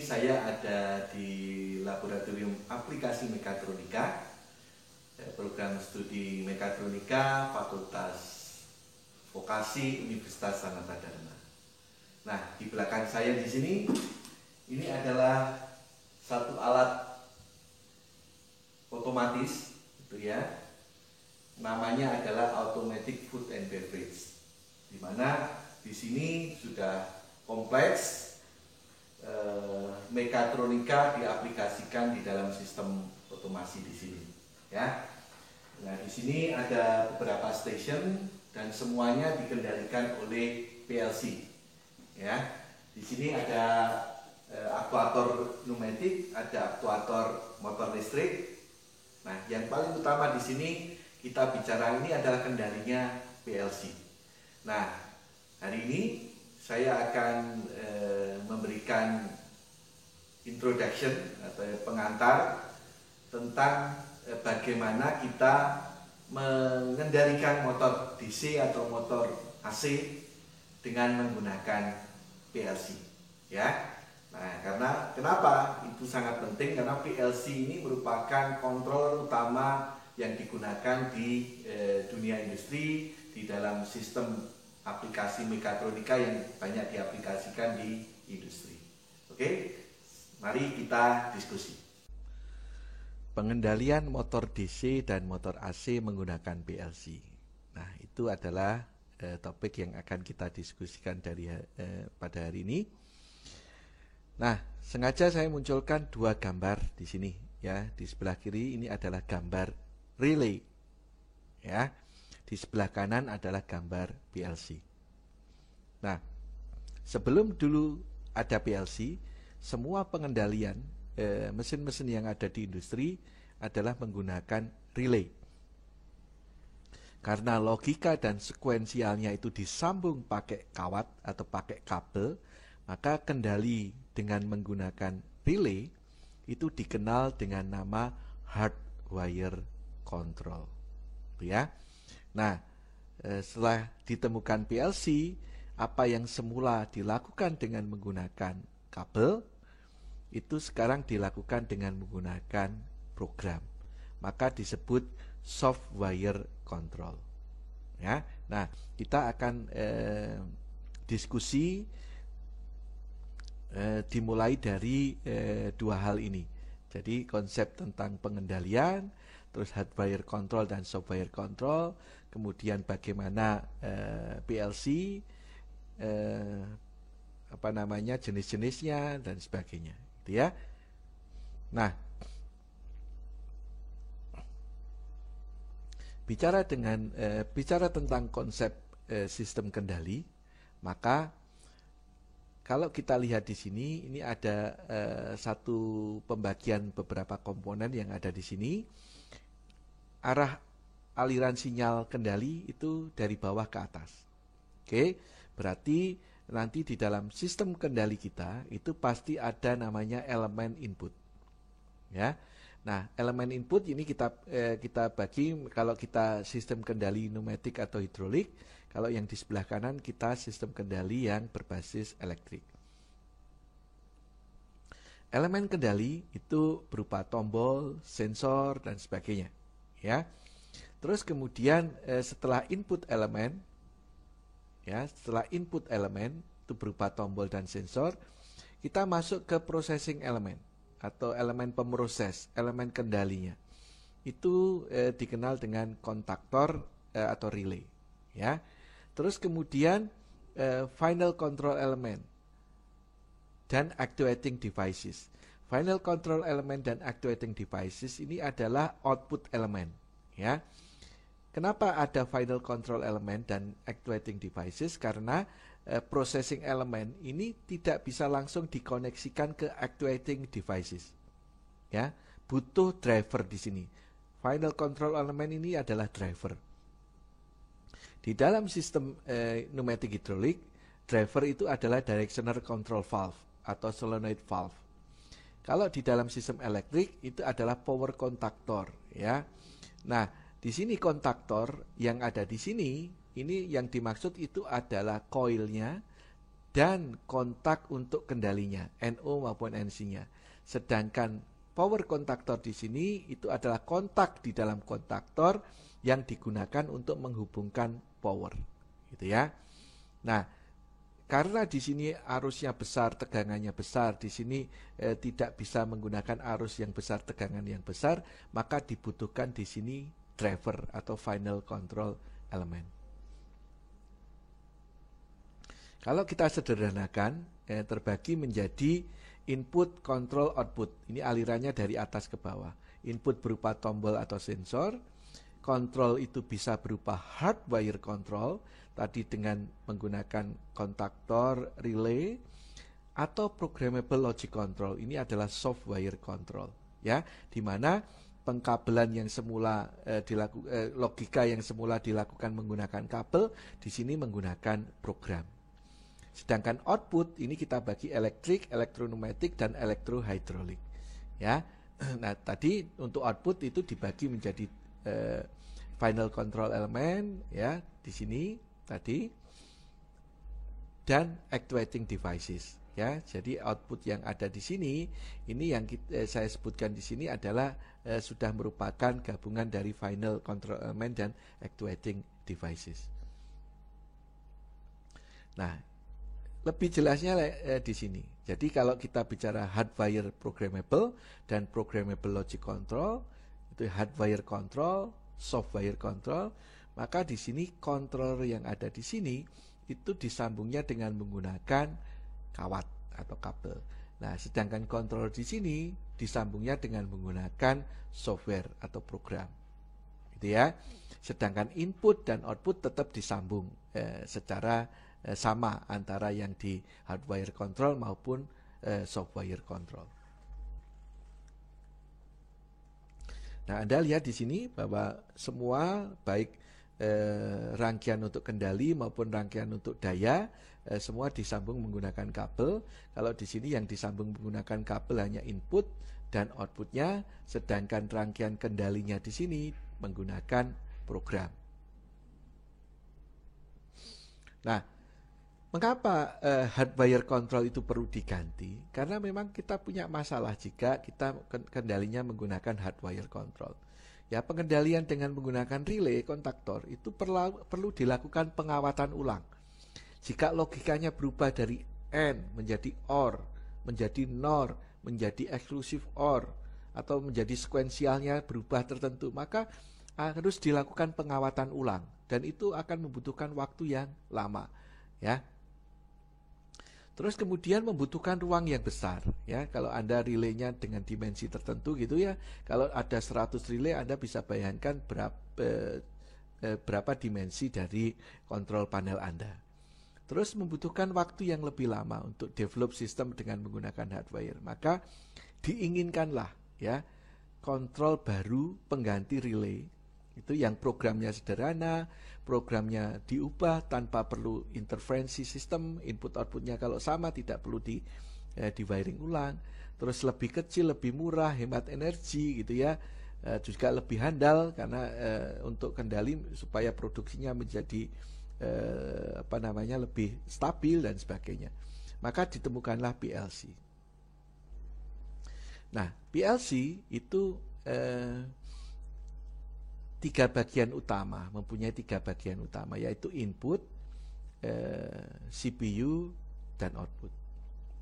saya ada di Laboratorium Aplikasi Mekatronika, program studi Mekatronika Fakultas Vokasi Universitas Sanata Dharma. Nah, di belakang saya di sini ini adalah satu alat otomatis, gitu ya. Namanya adalah Automatic Food and Beverage, di mana di sini sudah kompleks mekatronika diaplikasikan di dalam sistem otomasi di sini, ya. Nah, di sini ada beberapa station dan semuanya dikendalikan oleh PLC, ya. Di sini ada aktuator pneumatik, ada aktuator motor listrik. Nah, yang paling utama di sini kita bicara ini adalah kendalinya PLC. Nah, hari ini saya akan memberikan introduction atau pengantar tentang bagaimana kita mengendalikan motor DC atau motor AC dengan menggunakan PLC, ya. Nah, kenapa itu sangat penting? Karena PLC ini merupakan controller utama yang digunakan di dunia industri di dalam sistem aplikasi mekatronika yang banyak diaplikasikan di industri. Oke, mari kita diskusi. Pengendalian motor DC dan motor AC menggunakan PLC. Nah, itu adalah topik yang akan kita diskusikan pada hari ini. Nah, sengaja saya munculkan dua gambar di sini, ya. Di sebelah kiri ini adalah gambar relay, ya. Di sebelah kanan adalah gambar PLC. Nah, sebelum dulu ada PLC, semua pengendalian mesin-mesin yang ada di industri adalah menggunakan relay. Karena logika dan sekuensialnya itu disambung pakai kawat atau pakai kabel, maka kendali dengan menggunakan relay itu dikenal dengan nama hardwire control, ya. Nah, setelah ditemukan PLC, apa yang semula dilakukan dengan menggunakan kabel, itu sekarang dilakukan dengan menggunakan program. Maka disebut software control, ya. Nah, kita akan diskusi dimulai dari dua hal ini. Jadi konsep tentang pengendalian, terus hardwire control dan software control, kemudian bagaimana PLC, jenis-jenisnya dan sebagainya, gitu ya. Nah, bicara tentang konsep sistem kendali, maka kalau kita lihat di sini, ini ada satu pembagian beberapa komponen yang ada di sini. Arah aliran sinyal kendali itu dari bawah ke atas. Oke, berarti nanti di dalam sistem kendali kita itu pasti ada namanya elemen input, ya. Nah, elemen input ini kita bagi, kalau kita sistem kendali pneumatik atau hidrolik, kalau yang di sebelah kanan kita sistem kendali yang berbasis elektrik. Elemen kendali itu berupa tombol, sensor dan sebagainya, ya. Terus kemudian setelah input elemen, ya, setelah input elemen itu berupa tombol dan sensor, kita masuk ke processing element atau elemen pemroses, elemen kendalinya. Itu dikenal dengan kontaktor atau relay, ya. Terus kemudian final control element dan actuating devices. Final control element dan actuating devices ini adalah output element, ya. Kenapa ada final control element dan actuating devices? Karena processing element ini tidak bisa langsung dikoneksikan ke actuating devices, ya. Butuh driver di sini. Final control element ini adalah driver. Di dalam sistem pneumatik hidrolik, driver itu adalah directional control valve atau solenoid valve. Kalau di dalam sistem elektrik itu adalah power contactor, ya. Nah, di sini kontaktor yang ada di sini, ini yang dimaksud itu adalah koilnya dan kontak untuk kendalinya, NO maupun NC-nya. Sedangkan power kontaktor di sini itu adalah kontak di dalam kontaktor yang digunakan untuk menghubungkan power, gitu ya. Nah, karena di sini arusnya besar, tegangannya besar, di sini tidak bisa menggunakan arus yang besar, tegangan yang besar, maka dibutuhkan di sini driver atau final control element. Kalau kita sederhanakan, terbagi menjadi input, control, output. Ini alirannya dari atas ke bawah. Input berupa tombol atau sensor. Control itu bisa berupa hardwire control, tadi dengan menggunakan kontaktor, relay, atau programmable logic control. Ini adalah software control, ya, di mana pengkabelan yang semula logika yang semula dilakukan menggunakan kabel, di sini menggunakan program. Sedangkan output ini kita bagi elektrik, elektroneumatik, dan elektrohidrolik, ya. Nah, tadi untuk output itu dibagi menjadi final control element, ya, di sini tadi, dan actuating devices, ya. Jadi output yang ada di sini, ini yang saya sebutkan di sini adalah sudah merupakan gabungan dari final control element dan actuating devices. Nah, lebih jelasnya di sini. Jadi kalau kita bicara hardwire programmable dan programmable logic control, itu hardwire control, software control, maka di sini controller yang ada di sini itu disambungnya dengan menggunakan kawat atau kabel. Nah, sedangkan controller di sini disambungnya dengan menggunakan software atau program, gitu ya. Sedangkan input dan output tetap disambung secara sama antara yang di hardwire control maupun software control. Nah, Anda lihat di sini bahwa semua baik rangkaian untuk kendali maupun rangkaian untuk daya semua disambung menggunakan kabel. Kalau di sini yang disambung menggunakan kabel hanya input dan outputnya, sedangkan rangkaian kendalinya di sini menggunakan program. Nah, mengapa hardwire control itu perlu diganti? Karena memang kita punya masalah jika kita kendalinya menggunakan hardwire control. Ya, pengendalian dengan menggunakan relay kontaktor itu perlu dilakukan pengawatan ulang. Jika logikanya berubah dari AND menjadi OR, menjadi NOR, menjadi eksklusif OR, atau menjadi sekuensialnya berubah tertentu, maka harus dilakukan pengawatan ulang. Dan itu akan membutuhkan waktu yang lama, ya. Terus kemudian membutuhkan ruang yang besar, ya. Kalau Anda relaynya dengan dimensi tertentu gitu ya. Kalau ada 100 relay, Anda bisa bayangkan berapa dimensi dari kontrol panel Anda. Terus membutuhkan waktu yang lebih lama untuk develop sistem dengan menggunakan hardwire. Maka diinginkanlah, ya, kontrol baru pengganti relay. Itu yang programnya sederhana, programnya diubah tanpa perlu intervensi sistem, input outputnya kalau sama tidak perlu di wiring ulang, terus lebih kecil, lebih murah, hemat energi gitu ya, juga lebih handal karena untuk kendali supaya produksinya menjadi lebih stabil dan sebagainya. Maka ditemukanlah PLC. Nah, PLC itu mempunyai tiga bagian utama, yaitu input, CPU, dan output.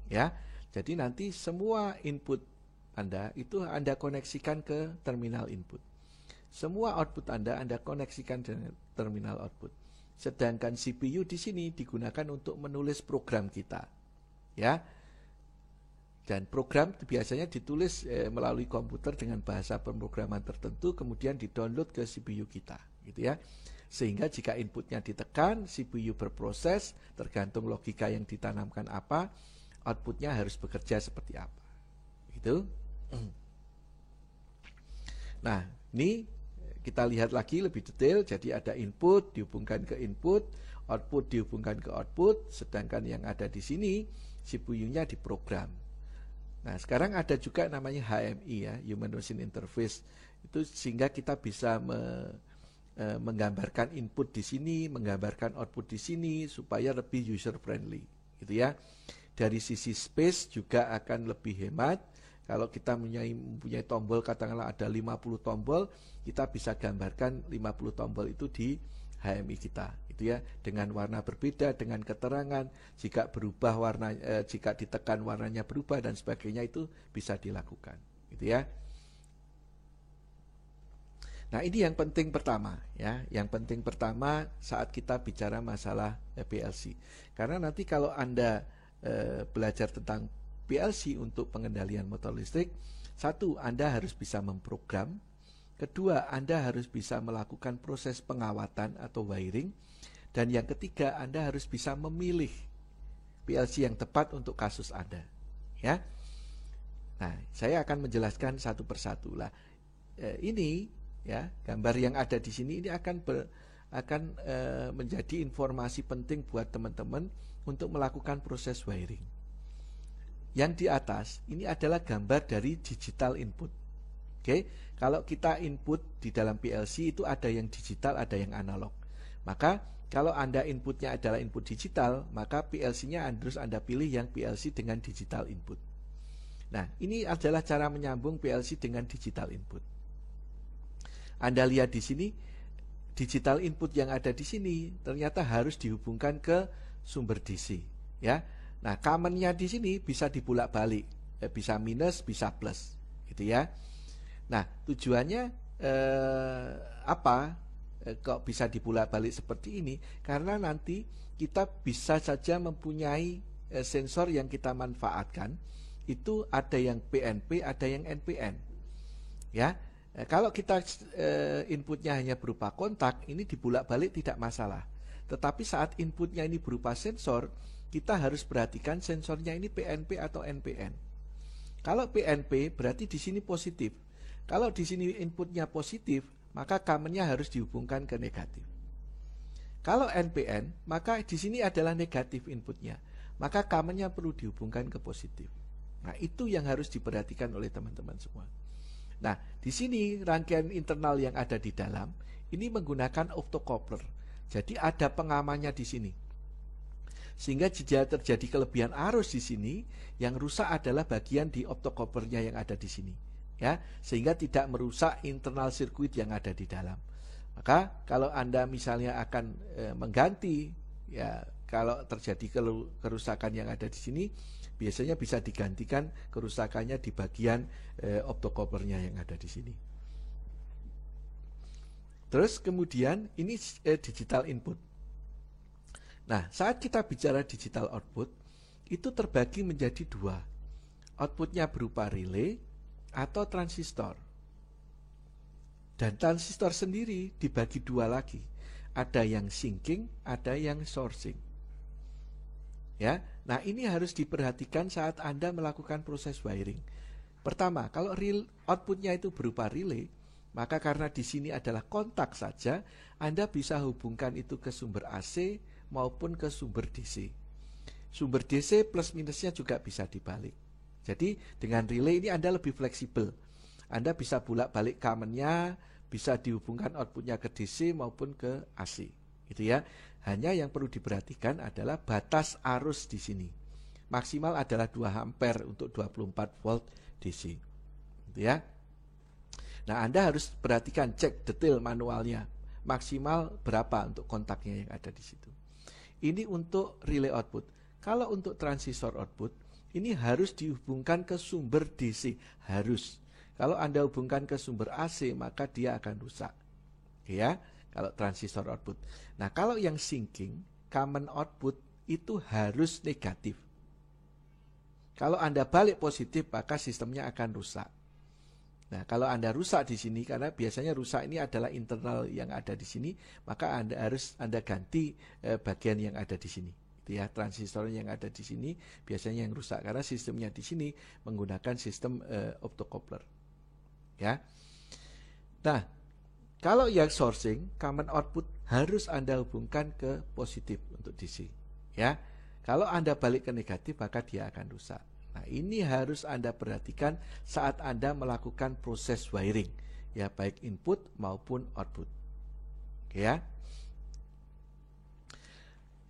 Ya, jadi nanti semua input Anda itu Anda koneksikan ke terminal input. Semua output Anda koneksikan dengan terminal output. Sedangkan CPU di sini digunakan untuk menulis program kita, ya. Dan program biasanya ditulis melalui komputer dengan bahasa pemrograman tertentu, kemudian di-download ke CPU kita, gitu ya. Sehingga jika inputnya ditekan, CPU berproses, tergantung logika yang ditanamkan apa, outputnya harus bekerja seperti apa, gitu. Nah, ini kita lihat lagi lebih detail. Jadi ada input dihubungkan ke input, output dihubungkan ke output, sedangkan yang ada di sini CPU-nya diprogram. Nah, sekarang ada juga namanya HMI, ya, Human Machine Interface. Itu sehingga kita bisa menggambarkan input di sini, menggambarkan output di sini supaya lebih user friendly, gitu ya. Dari sisi space juga akan lebih hemat. Kalau kita mempunyai tombol, katakanlah ada 50 tombol, kita bisa gambarkan 50 tombol itu di HMI kita, gitu ya, dengan warna berbeda, dengan keterangan, jika berubah warna, jika ditekan warnanya berubah dan sebagainya, itu bisa dilakukan, gitu ya. Nah, ini yang penting pertama, ya. Yang penting pertama saat kita bicara masalah PLC. Karena nanti kalau Anda belajar tentang PLC untuk pengendalian motor listrik, satu, Anda harus bisa memprogram. Kedua, Anda harus bisa melakukan proses pengawatan atau wiring. Dan yang ketiga, Anda harus bisa memilih PLC yang tepat untuk kasus Anda, ya. Nah, saya akan menjelaskan satu persatu lah. Ini, ya, gambar yang ada di sini ini akan menjadi informasi penting buat teman-teman untuk melakukan proses wiring. Yang di atas ini adalah gambar dari digital input. Oke, kalau kita input di dalam PLC itu ada yang digital, ada yang analog. Maka kalau Anda inputnya adalah input digital, maka PLC-nya harus Anda pilih yang PLC dengan digital input. Nah, ini adalah cara menyambung PLC dengan digital input. Anda lihat di sini, digital input yang ada di sini ternyata harus dihubungkan ke sumber DC, ya. Nah, common-nya di sini bisa dibulak-balik, bisa minus, bisa plus, gitu ya. Nah, tujuannya apa? Kok bisa dibulak-balik seperti ini? Karena nanti kita bisa saja mempunyai sensor yang kita manfaatkan, itu ada yang PNP, ada yang NPN, ya. Kalau kita inputnya hanya berupa kontak, ini dibulak-balik tidak masalah. Tetapi saat inputnya ini berupa sensor, kita harus perhatikan sensornya ini PNP atau NPN. Kalau PNP berarti di sini positif. Kalau di sini inputnya positif, maka common-nya harus dihubungkan ke negatif. Kalau NPN, maka di sini adalah negatif inputnya, maka common-nya perlu dihubungkan ke positif. Nah, itu yang harus diperhatikan oleh teman-teman semua. Nah, di sini rangkaian internal yang ada di dalam ini menggunakan optocoupler. Jadi ada pengamannya di sini. Sehingga jika terjadi kelebihan arus di sini, yang rusak adalah bagian di optocouplernya yang ada di sini, ya, sehingga tidak merusak internal sirkuit yang ada di dalam. Maka kalau Anda misalnya akan mengganti, ya, kalau terjadi kerusakan yang ada di sini, biasanya bisa digantikan kerusakannya di bagian optocouplernya yang ada di sini. Terus kemudian ini digital input. Nah, saat kita bicara digital output, itu terbagi menjadi dua. Outputnya berupa relay atau transistor. Dan transistor sendiri dibagi dua lagi. Ada yang sinking, ada yang sourcing. Ya, nah ini harus diperhatikan saat Anda melakukan proses wiring. Pertama, kalau outputnya itu berupa relay, maka karena di sini adalah kontak saja, Anda bisa hubungkan itu ke sumber AC maupun ke sumber DC. Sumber DC plus minusnya juga bisa dibalik. Jadi dengan relay ini Anda lebih fleksibel. Anda bisa bolak-balik common-nya, bisa dihubungkan outputnya ke DC maupun ke AC, gitu ya. Hanya yang perlu diperhatikan adalah batas arus di sini. Maksimal adalah 2 ampere untuk 24 volt DC, gitu ya. Nah, Anda harus perhatikan, cek detail manualnya, maksimal berapa untuk kontaknya yang ada di situ. Ini untuk relay output. Kalau untuk transistor output, ini harus dihubungkan ke sumber DC, harus. Kalau Anda hubungkan ke sumber AC, maka dia akan rusak, ya. Kalau transistor output. Nah, kalau yang sinking, common output itu harus negatif. Kalau Anda balik positif, maka sistemnya akan rusak. Nah, kalau Anda rusak di sini, karena biasanya rusak ini adalah internal yang ada di sini, maka Anda ganti bagian yang ada di sini. Itu ya, transistor yang ada di sini biasanya yang rusak karena sistemnya di sini menggunakan sistem optocoupler. Ya. Nah, kalau yang sourcing, common output harus Anda hubungkan ke positif untuk DC. Ya. Kalau Anda balik ke negatif, maka dia akan rusak. Nah, ini harus Anda perhatikan saat Anda melakukan proses wiring, ya, baik input maupun output. Oke, ya.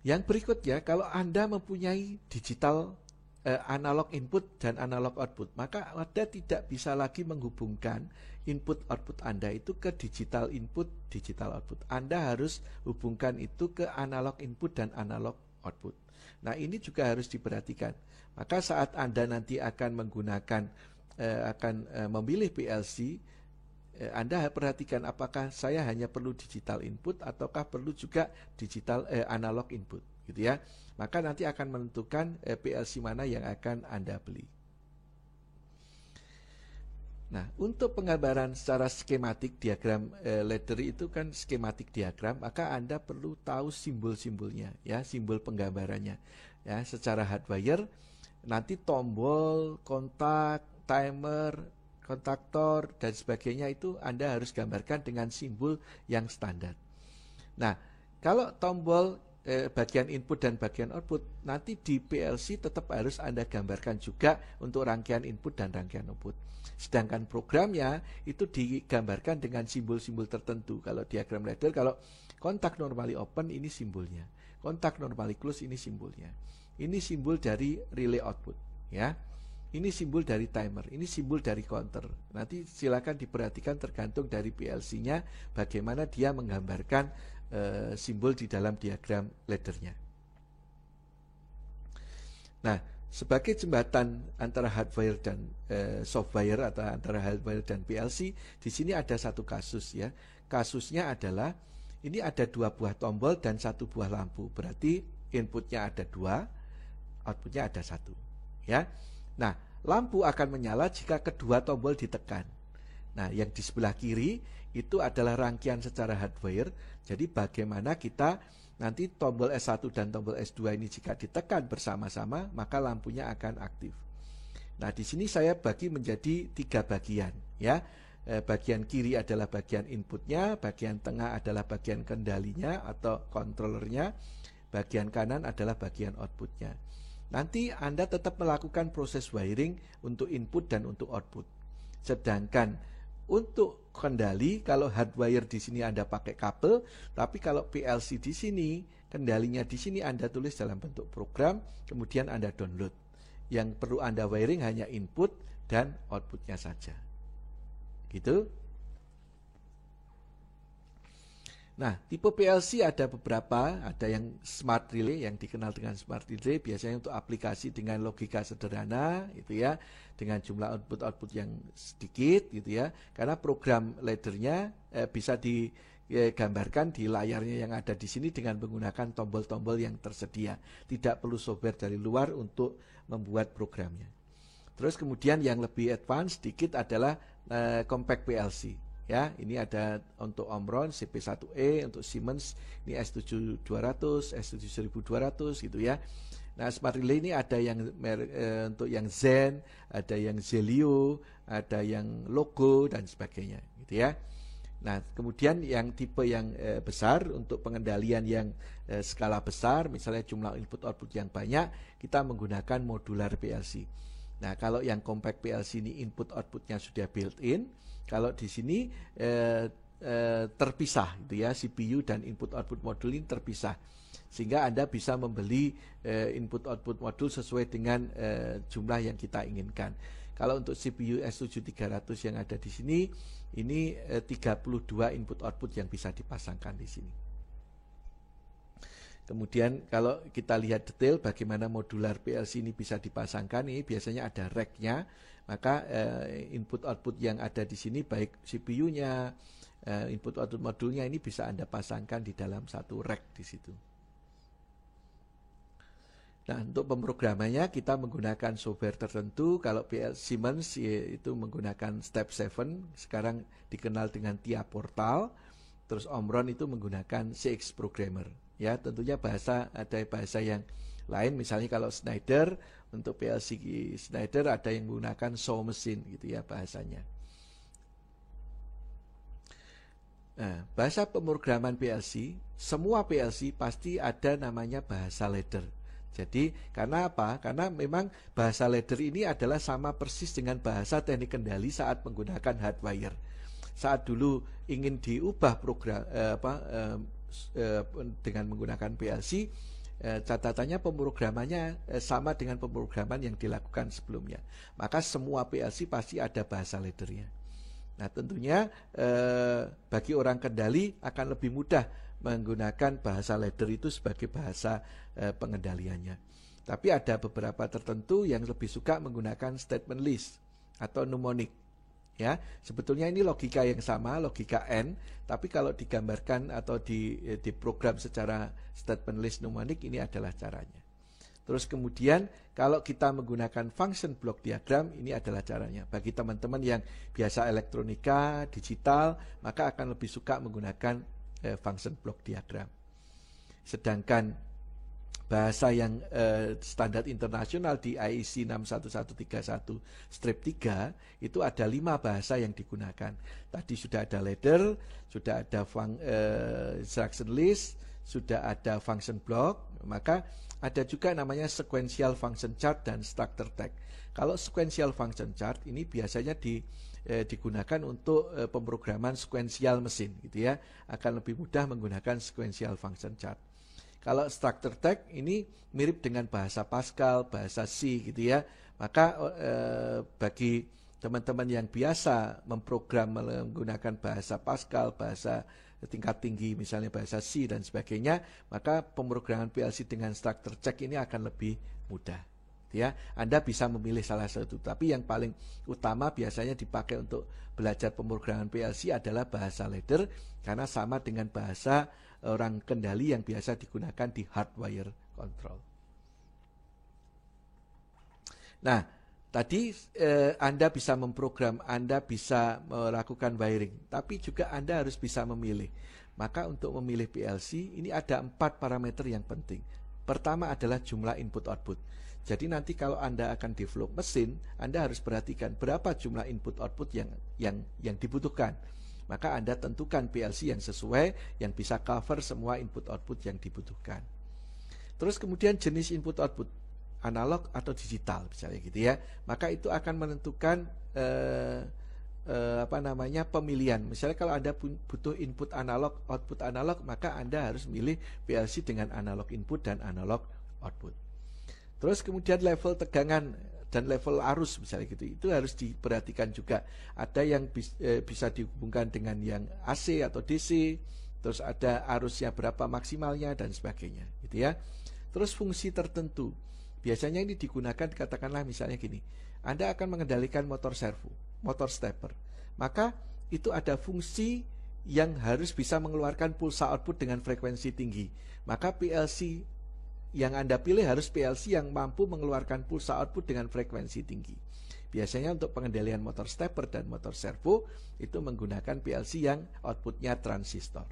Yang berikutnya, kalau Anda mempunyai digital analog input dan analog output, maka Anda tidak bisa lagi menghubungkan input output Anda itu ke digital input, digital output. Anda harus hubungkan itu ke analog input dan analog output. Nah, ini juga harus diperhatikan. Maka saat Anda nanti akan menggunakan memilih PLC, Anda perhatikan apakah saya hanya perlu digital input ataukah perlu juga digital analog input, gitu ya. Maka nanti akan menentukan PLC mana yang akan Anda beli. Nah, untuk penggambaran secara skematik diagram ladder itu kan skematik diagram, maka Anda perlu tahu simbol-simbolnya, ya, simbol penggambarannya. Ya, secara hardware nanti tombol, kontak, timer, kontaktor dan sebagainya itu Anda harus gambarkan dengan simbol yang standar. Nah, kalau tombol bagian input dan bagian output, nanti di PLC tetap harus Anda gambarkan juga untuk rangkaian input dan rangkaian output. Sedangkan programnya itu digambarkan dengan simbol-simbol tertentu. Kalau diagram ladder, kalau kontak normally open ini simbolnya, kontak normally close ini simbolnya. Ini simbol dari relay output, ya. Ini simbol dari timer, ini simbol dari counter. Nanti silakan diperhatikan tergantung dari PLC-nya bagaimana dia menggambarkan simbol di dalam diagram laddernya. Nah, sebagai jembatan antara hardware dan software atau antara hardware dan PLC, di sini ada satu kasus, ya. Kasusnya adalah ini ada 2 buah tombol dan 1 buah lampu. Berarti inputnya ada 2, outputnya ada 1, ya. Nah, lampu akan menyala jika kedua tombol ditekan. Nah, yang di sebelah kiri itu adalah rangkaian secara hardware. Jadi bagaimana kita nanti tombol S1 dan tombol S2 ini jika ditekan bersama-sama, maka lampunya akan aktif. Nah, di sini saya bagi menjadi 3 bagian, ya. Bagian kiri adalah bagian inputnya, bagian tengah adalah bagian kendalinya atau controllernya, bagian kanan adalah bagian outputnya. Nanti Anda tetap melakukan proses wiring untuk input dan untuk output. Sedangkan untuk kendali, kalau hardwire di sini Anda pakai kabel, tapi kalau PLC di sini, kendalinya di sini Anda tulis dalam bentuk program, kemudian Anda download. Yang perlu Anda wiring hanya input dan outputnya saja. Gitu. Nah, tipe PLC ada beberapa, ada yang smart relay yang dikenal dengan smart relay, biasanya untuk aplikasi dengan logika sederhana, itu ya, dengan jumlah output-output yang sedikit, gitu ya. Karena program laddernya bisa digambarkan di layarnya yang ada di sini dengan menggunakan tombol-tombol yang tersedia. Tidak perlu software dari luar untuk membuat programnya. Terus kemudian yang lebih advance sedikit adalah compact PLC. Ya, ini ada untuk Omron CP1E, untuk Siemens ini S7200, S7200 gitu ya. Nah, smart relay ini ada yang untuk yang Zen, ada yang Zelio, ada yang Logo dan sebagainya gitu ya. Nah, kemudian yang tipe yang besar untuk pengendalian yang skala besar, misalnya jumlah input output yang banyak, kita menggunakan modular PLC. Nah, kalau yang compact PLC ini input outputnya sudah built-in. Kalau di sini terpisah gitu ya, CPU dan input output modul ini terpisah, sehingga Anda bisa membeli input output modul sesuai dengan jumlah yang kita inginkan. Kalau untuk CPU S7300 yang ada di sini, ini 32 input output yang bisa dipasangkan di sini. Kemudian kalau kita lihat detail bagaimana modular PLC ini bisa dipasangkan, ini biasanya ada rack-nya. Maka input output yang ada di sini baik CPU-nya, input output modulnya ini bisa Anda pasangkan di dalam satu rack di situ. Nah, untuk pemrogramannya kita menggunakan software tertentu. Kalau Siemens itu menggunakan Step 7, sekarang dikenal dengan TIA Portal. Terus Omron itu menggunakan CX Programmer. Ya, tentunya ada bahasa yang lain, misalnya kalau Schneider, untuk PLC Schneider ada yang menggunakan saw machine gitu ya bahasanya. Nah, bahasa pemrograman PLC, semua PLC pasti ada namanya bahasa ladder. Jadi karena apa? Karena memang bahasa ladder ini adalah sama persis dengan bahasa teknik kendali saat menggunakan hardwire. Saat dulu ingin diubah program dengan menggunakan PLC, catatannya pemrogramannya sama dengan pemrograman yang dilakukan sebelumnya. Maka semua PLC pasti ada bahasa laddernya. Nah tentunya bagi orang kendali akan lebih mudah menggunakan bahasa ladder itu sebagai bahasa pengendaliannya. Tapi ada beberapa tertentu yang lebih suka menggunakan statement list atau mnemonic. Ya, sebetulnya ini logika yang sama, logika N, tapi kalau digambarkan atau diprogram secara statement list mnemonic, ini adalah caranya. Terus kemudian kalau kita menggunakan function block diagram, ini adalah caranya. Bagi teman-teman yang biasa elektronika, digital, maka akan lebih suka menggunakan function block diagram. Sedangkan bahasa yang standar internasional di IEC 61131-3 itu ada 5 bahasa yang digunakan. Tadi sudah ada ladder, sudah ada instruction list, sudah ada function block, maka ada juga namanya sequential function chart dan structure tag. Kalau sequential function chart ini biasanya digunakan untuk pemrograman sequential mesin gitu ya, akan lebih mudah menggunakan sequential function chart. Kalau structure tag ini mirip dengan bahasa Pascal, bahasa C gitu ya, maka bagi teman-teman yang biasa memprogram menggunakan bahasa Pascal, bahasa tingkat tinggi misalnya bahasa C dan sebagainya, maka pemrograman PLC dengan structure check ini akan lebih mudah. Ya, Anda bisa memilih salah satu, tapi yang paling utama biasanya dipakai untuk belajar pemrograman PLC adalah bahasa ladder karena sama dengan bahasa orang kendali yang biasa digunakan di hardwire control. Nah, tadi Anda bisa memprogram, Anda bisa melakukan wiring, tapi juga Anda harus bisa memilih. Maka untuk memilih PLC ini ada 4 parameter yang penting. Pertama adalah jumlah input-output. Jadi nanti kalau Anda akan develop mesin, Anda harus perhatikan berapa jumlah input-output yang dibutuhkan. Maka Anda tentukan PLC yang sesuai, yang bisa cover semua input-output yang dibutuhkan. Terus kemudian jenis input-output, analog atau digital misalnya gitu ya. Maka itu akan menentukan pemilihan. Misalnya kalau Anda butuh input analog, output analog, maka Anda harus milih PLC dengan analog input dan analog output. Terus kemudian level tegangan dan level arus misalnya gitu, itu harus diperhatikan juga. Ada yang bisa dihubungkan dengan yang AC atau DC, terus ada arusnya berapa maksimalnya dan sebagainya gitu ya. Terus fungsi tertentu, biasanya ini digunakan, katakanlah misalnya gini, Anda akan mengendalikan motor servo, motor stepper, maka itu ada fungsi yang harus bisa mengeluarkan pulsa output dengan frekuensi tinggi. Maka PLC yang Anda pilih harus PLC yang mampu mengeluarkan pulsa output dengan frekuensi tinggi. Biasanya untuk pengendalian motor stepper dan motor servo itu menggunakan PLC yang outputnya transistor.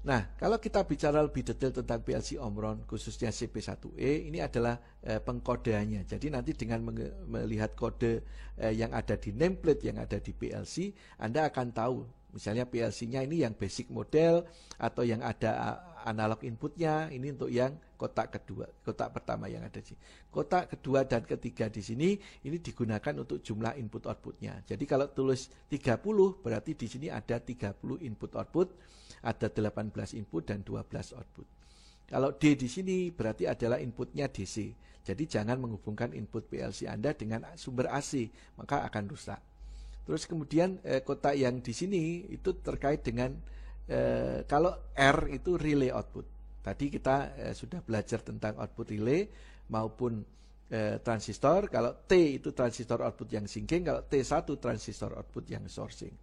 Nah, kalau kita bicara lebih detail tentang PLC Omron, khususnya CP1E, ini adalah pengkodeannya. Jadi nanti dengan melihat kode yang ada di nameplate, yang ada di PLC, Anda akan tahu misalnya PLC-nya ini yang basic model atau yang ada analog inputnya, ini untuk yang kotak kedua, kotak pertama yang ada di sini. Kotak kedua dan ketiga di sini ini digunakan untuk jumlah input outputnya. Jadi kalau tulis 30 berarti di sini ada 30 input output, ada 18 input dan 12 output. Kalau D di sini berarti adalah inputnya DC. Jadi jangan menghubungkan input PLC Anda dengan sumber AC, maka akan rusak. Terus kemudian kotak yang di sini itu terkait dengan kalau R itu relay output. Tadi kita sudah belajar tentang output relay maupun transistor. Kalau T itu transistor output yang sinking, kalau T1 transistor output yang sourcing.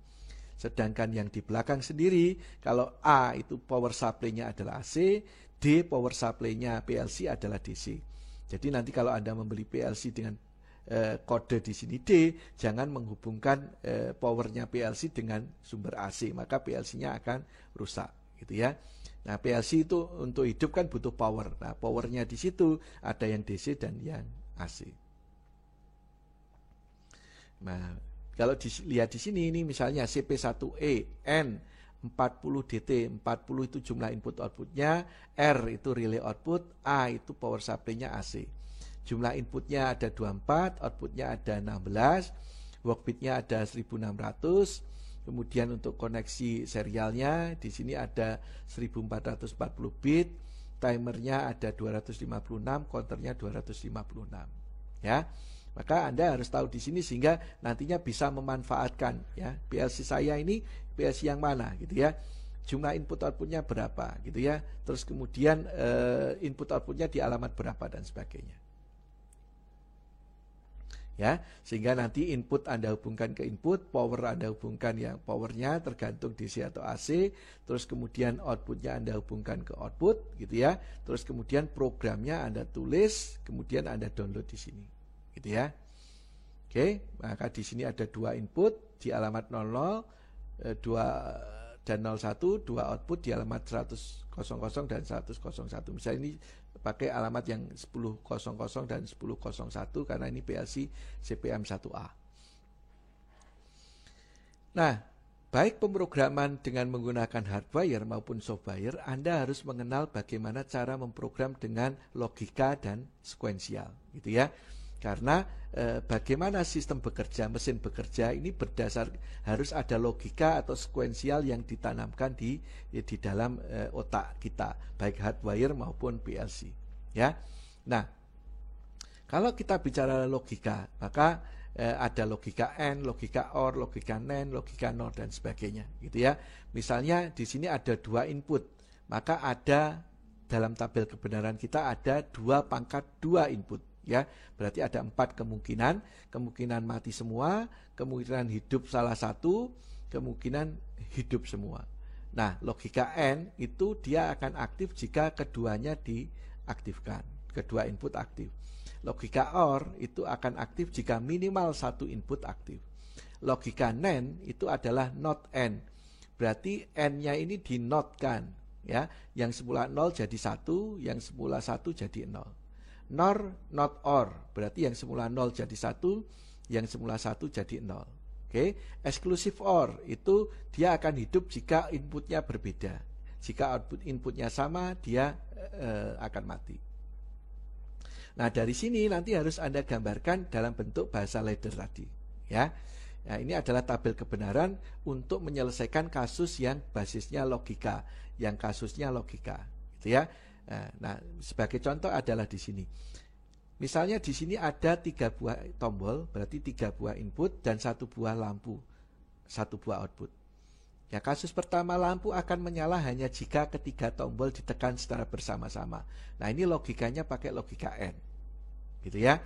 Sedangkan yang di belakang sendiri, kalau A itu power supply-nya adalah AC, D power supply-nya PLC adalah DC. Jadi nanti kalau Anda membeli PLC dengan kode di sini D, jangan menghubungkan powernya PLC dengan sumber AC, maka PLC-nya akan rusak, gitu ya. Nah, PLC itu untuk hidup kan butuh power. Nah, powernya di situ ada yang DC dan yang AC. Nah, kalau dilihat di sini ini misalnya CP1E N 40 DT, 40 itu jumlah input outputnya, R itu relay output, A itu power supply-nya AC. Jumlah inputnya ada 24, outputnya ada 16, work bit-nya ada 1600, Kemudian untuk koneksi serialnya di sini ada 1440 bit, timernya ada 256, counternya 256. Ya. Maka Anda harus tahu di sini sehingga nantinya bisa memanfaatkan ya. PLC saya ini PLC yang mana gitu ya. Jumlah input outputnya berapa gitu ya. Terus kemudian input outputnya di alamat berapa dan sebagainya. Ya, sehingga nanti input Anda hubungkan ke input, power Anda hubungkan yang powernya tergantung DC atau AC, terus kemudian outputnya Anda hubungkan ke output gitu ya, terus kemudian programnya Anda tulis, kemudian Anda download di sini gitu ya. Oke, maka di sini ada dua input di alamat 00, 2 dan 01, dua output di alamat 100 dan 100. Misalnya ini pakai alamat yang 10.00 dan 10.01 karena ini PLC CPM1A. Nah, baik pemrograman dengan menggunakan hardwire maupun softwire, Anda harus mengenal bagaimana cara memprogram dengan logika dan sekuensial, gitu ya. Karena bagaimana sistem bekerja, mesin bekerja ini harus ada logika atau sekuensial yang ditanamkan di dalam otak kita, baik hardwire maupun PLC. Ya, nah kalau kita bicara logika, maka ada logika AND, logika OR, logika NAND, logika NOR dan sebagainya, gitu ya. Misalnya di sini ada dua input, maka ada dalam tabel kebenaran kita ada 2/2 input. Ya, berarti ada 4 kemungkinan mati semua, kemungkinan hidup salah satu, kemungkinan hidup semua. Nah, logika AND itu dia akan aktif jika keduanya diaktifkan, kedua input aktif. Logika OR itu akan aktif jika minimal satu input aktif. Logika NAND itu adalah not AND, berarti AND-nya ini dinotkan, ya, yang semula 0 jadi 1, yang semula 1 jadi 0. NOR, not OR, berarti yang semula 0 jadi 1, yang semula 1 jadi 0. Oke, exclusive OR itu dia akan hidup jika inputnya berbeda. Jika output inputnya sama, dia akan mati. Nah, dari sini nanti harus Anda gambarkan dalam bentuk bahasa ladder tadi, ya. Nah, ini adalah tabel kebenaran untuk menyelesaikan kasus yang basisnya logika, yang kasusnya logika, gitu ya. Nah, sebagai contoh adalah di sini. Misalnya di sini ada 3 buah tombol, berarti 3 buah input dan 1 buah lampu, 1 buah output. Ya, kasus pertama lampu akan menyala hanya jika ketiga tombol ditekan secara bersama-sama. Nah, ini logikanya pakai logika AND, gitu ya.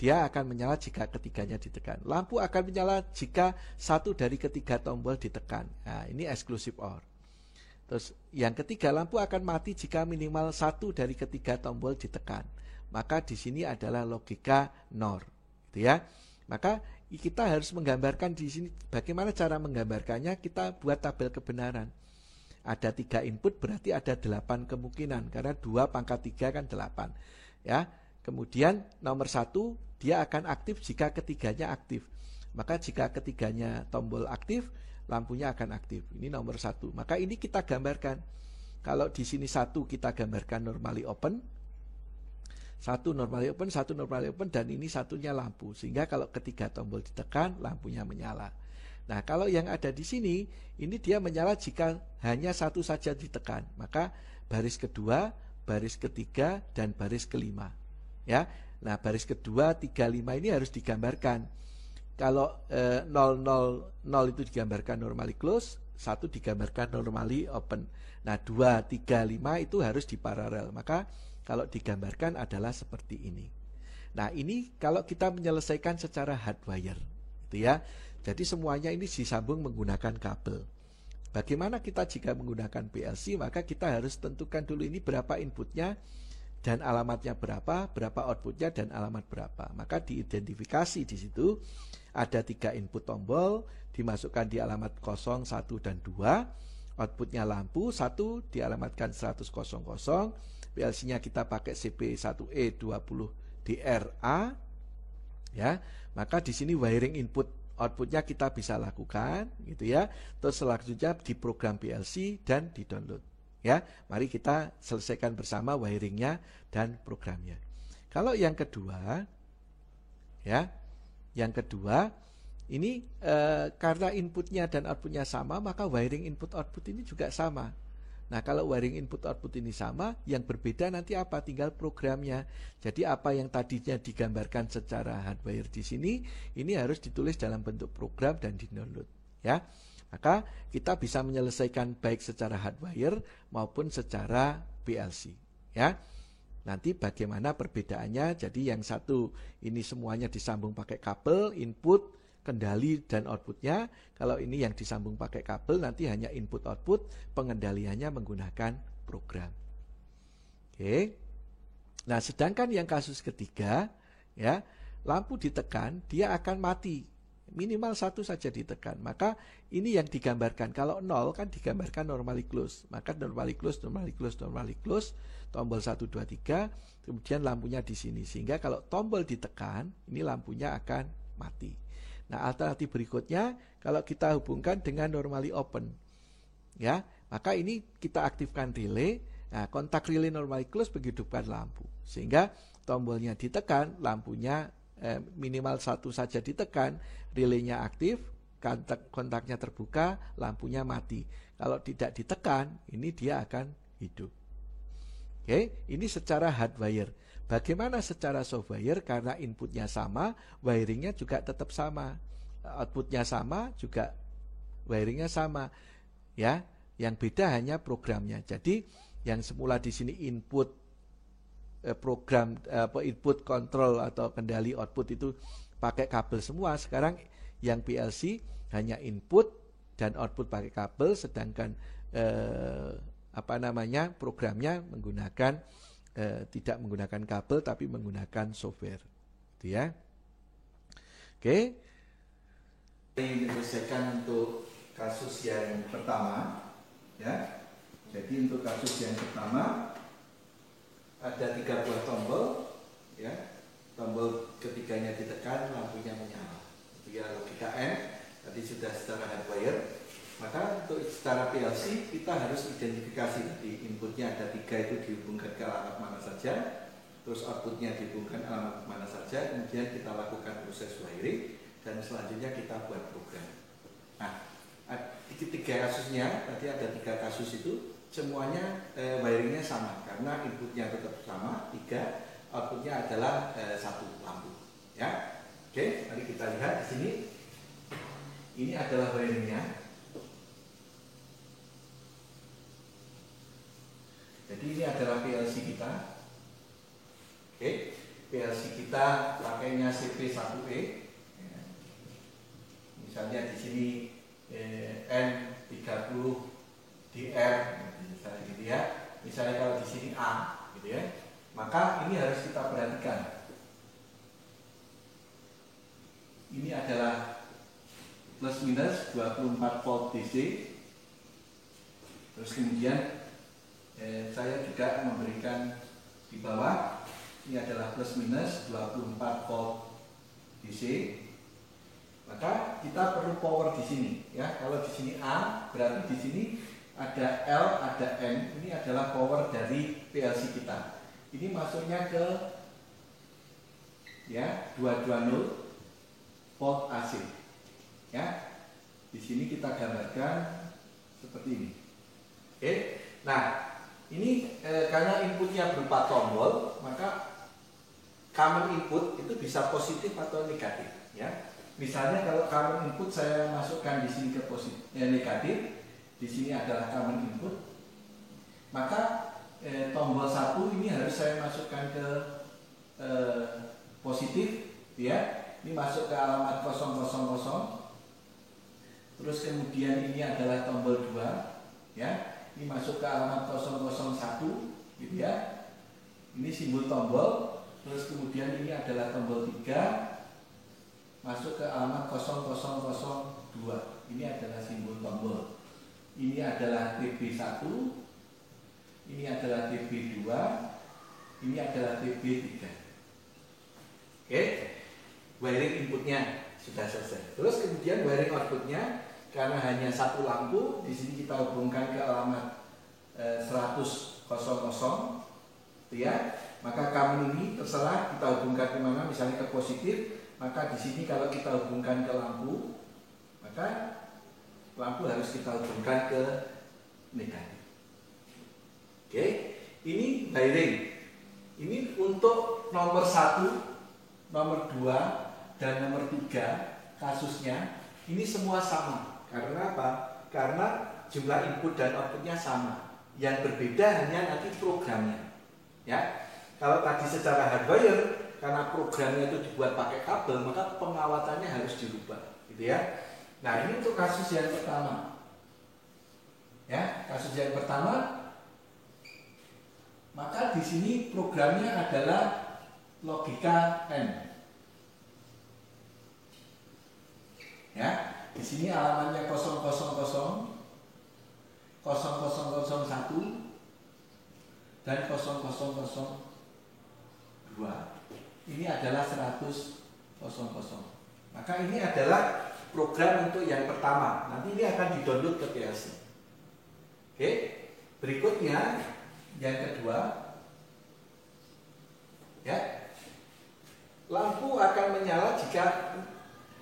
Dia akan menyala jika ketiganya ditekan. Lampu akan menyala jika satu dari ketiga tombol ditekan. Nah, ini exclusive OR. Terus yang ketiga, lampu akan mati jika minimal satu dari ketiga tombol ditekan. Maka di sini adalah logika NOR, gitu ya. Maka kita harus menggambarkan di sini bagaimana cara menggambarkannya. Kita buat tabel kebenaran. Ada 3 input berarti ada 8 kemungkinan karena 2/3 kan 8. Ya. Kemudian nomor 1 dia akan aktif jika ketiganya aktif. Maka jika ketiganya tombol aktif, lampunya akan aktif. Ini nomor 1. Maka ini kita gambarkan. Kalau di sini 1 kita gambarkan normally open, 1 normally open, 1 normally open, dan ini satunya lampu. Sehingga kalau ketiga tombol ditekan, lampunya menyala. Nah, kalau yang ada di sini, ini dia menyala jika hanya satu saja ditekan. Maka baris kedua, baris ketiga, dan baris kelima. Ya. Nah, baris kedua, 3, 5 ini harus digambarkan. Kalau 0, 0, 0 itu digambarkan normally close, 1 digambarkan normally open. Nah, 2, 3, 5 itu harus diparalel. Maka kalau digambarkan adalah seperti ini. Nah, ini kalau kita menyelesaikan secara hardwire, gitu ya. Jadi semuanya ini disambung menggunakan kabel. Bagaimana kita jika menggunakan PLC? Maka kita harus tentukan dulu ini berapa inputnya dan alamatnya berapa outputnya dan alamat berapa. Maka diidentifikasi di situ. Ada 3 input tombol, dimasukkan di alamat 0, 1, dan 2. Outputnya lampu, 1 dialamatkan 100, PLC-nya kita pakai CP1E20DRA. Ya, maka di sini wiring input outputnya kita bisa lakukan, gitu ya. Terus selanjutnya diprogram PLC dan di-download. Ya, mari kita selesaikan bersama wiringnya dan programnya. Kalau yang kedua, ya. Yang kedua, Ini karena inputnya dan outputnya sama, maka wiring input output ini juga sama. Nah, kalau wiring input output ini sama, yang berbeda nanti apa? Tinggal programnya. Jadi apa yang tadinya digambarkan secara hardware di sini, ini harus ditulis dalam bentuk program dan di-download, ya. Maka kita bisa menyelesaikan baik secara hardware maupun secara PLC, ya. Nanti bagaimana perbedaannya? Jadi yang satu ini semuanya disambung pakai kabel, input, kendali dan outputnya. Kalau ini yang disambung pakai kabel, nanti hanya input output, pengendaliannya menggunakan program. Oke. Nah, sedangkan yang kasus ketiga, ya, lampu ditekan, dia akan mati. Minimal satu saja ditekan. Maka ini yang digambarkan. Kalau 0 kan digambarkan normally close. Maka normally close, normally close, normally close. Tombol 1, 2, 3. Kemudian lampunya di sini. Sehingga kalau tombol ditekan, ini lampunya akan mati. Nah, alternatif berikutnya, kalau kita hubungkan dengan normally open, ya, maka ini kita aktifkan relay. Nah, kontak relay normally close menghidupkan lampu, sehingga tombolnya ditekan, lampunya minimal satu saja ditekan, relaynya aktif, kontaknya terbuka, lampunya mati. Kalau tidak ditekan, ini dia akan hidup. Oke, ini secara hardware. Bagaimana secara software? Karena inputnya sama, wiringnya juga tetap sama, outputnya sama, juga wiringnya sama, ya. Yang beda hanya programnya. Jadi yang semula di sini input program input control atau kendali output itu pakai kabel semua. Sekarang yang PLC hanya input dan output pakai kabel, sedangkan programnya menggunakan tidak menggunakan kabel tapi menggunakan software, gitu ya. Oke. Ini diselesaikan untuk kasus yang pertama, ya. Jadi untuk kasus yang pertama ada 3 buah tombol, ya. Tombol ketiganya ditekan, lampunya menyala. Jadi logika N tadi sudah secara hardware. Maka untuk secara PLC kita harus identifikasi tadi inputnya ada 3 itu dihubungkan ke alamat mana saja, terus outputnya dihubungkan alamat mana saja, kemudian kita lakukan proses wiring dan selanjutnya kita buat program. Nah, 3 kasusnya tadi ada 3 kasus itu semuanya wiringnya sama karena inputnya tetap sama 3, outputnya adalah 1 lampu, ya. Oke, mari kita lihat di sini. Ini adalah wiringnya. Jadi ini adalah PLC kita. Oke, PLC kita pakainya CP1E. Misalnya di sini N30DR, misalnya gitu ya. Misalnya kalau di sini A, gitu ya. Maka ini harus kita perhatikan. Ini adalah plus minus 24 volt DC. Terus kemudian saya juga memberikan di bawah, ini adalah plus minus 24 volt DC. Maka kita perlu power di sini, ya. Kalau di sini A, berarti di sini ada L, ada N. Ini adalah power dari PLC kita. Ini masuknya ke, ya, 220 volt AC, ya. Di sini kita gambarkan seperti ini. Oke. Nah, ini karena inputnya berupa tombol, maka common input itu bisa positif atau negatif, ya. Misalnya kalau common input saya masukkan di sini ke negatif, di sini adalah common input, maka tombol 1 ini harus saya masukkan ke positif, ya. Ini masuk ke alamat 000. Terus kemudian ini adalah tombol 2, ya. Ini masuk ke alamat 001, gitu ya. Ini simbol tombol. Terus kemudian ini adalah tombol 3, masuk ke alamat 0002. Ini adalah simbol tombol. Ini adalah TB1, ini adalah TB2, ini adalah TB3. Oke, wiring inputnya sudah selesai. Terus kemudian wiring outputnya, karena hanya 1 lampu, di sini kita hubungkan ke alamat 100, ya. Maka common ini terserah kita hubungkan ke mana, misalnya ke positif, maka di sini kalau kita hubungkan ke lampu, maka lampu harus kita hubungkan ke negatif. Oke, ini wiring. Ini untuk nomor 1, nomor 2, dan nomor 3 kasusnya ini semua sama. Karena apa? Karena jumlah input dan outputnya sama. Yang berbeda hanya nanti programnya. Ya, kalau tadi secara hardware, karena programnya itu dibuat pakai kabel, maka pengawatannya harus dirubah, gitu ya. Nah, ini untuk kasus yang pertama. Ya, kasus yang pertama, maka di sini programnya adalah logika N. Ya, di sini alamannya 000, 0001 dan 0002. Ini adalah 100. Maka ini adalah program untuk yang pertama. Nanti ini akan di-download ke PLC. Oke, berikutnya yang kedua, ya, lampu akan menyala jika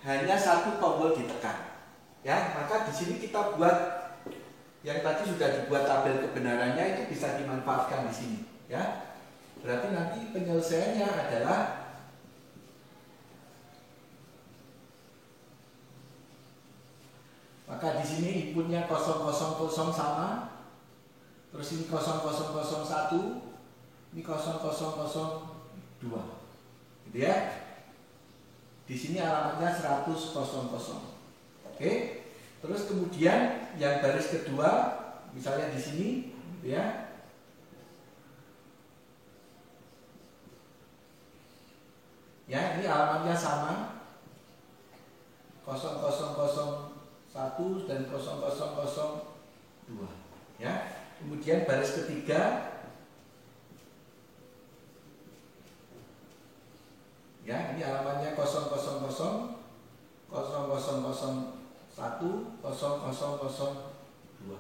hanya satu tombol ditekan. Ya, maka di sini kita buat yang tadi sudah dibuat tabel kebenarannya, itu bisa dimanfaatkan di sini. Ya, berarti nanti penyelesaiannya adalah maka di sini inputnya 000 sama, terus ini 0001, ini 0002, gitu ya. Di sini alamatnya 100. Oke, terus kemudian yang baris kedua, misalnya di sini, gitu ya. Ya, ini alamatnya sama, 0001 dan 0002. Ya, kemudian baris ketiga, ya, ini alamatnya 000, 0001, 0002.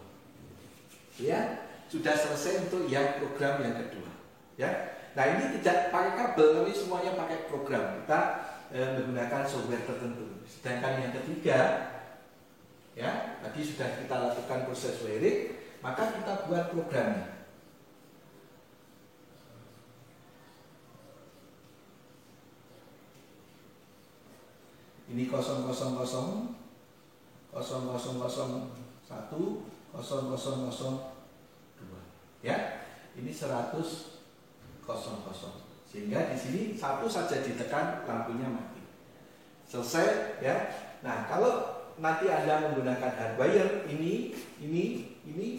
Ya, sudah selesai untuk yang program yang kedua. Ya, nah ini tidak pakai kabel, tapi semuanya pakai program. Kita menggunakan software tertentu. Sedangkan yang ketiga, ya, tadi sudah kita lakukan proses wiring, maka kita buat programnya. Ini 000, 0001, 0002. Ya, ini 100. Sehingga di sini satu saja ditekan, lampunya mati. Selesai, ya. Nah, kalau nanti Anda menggunakan hardwire, ini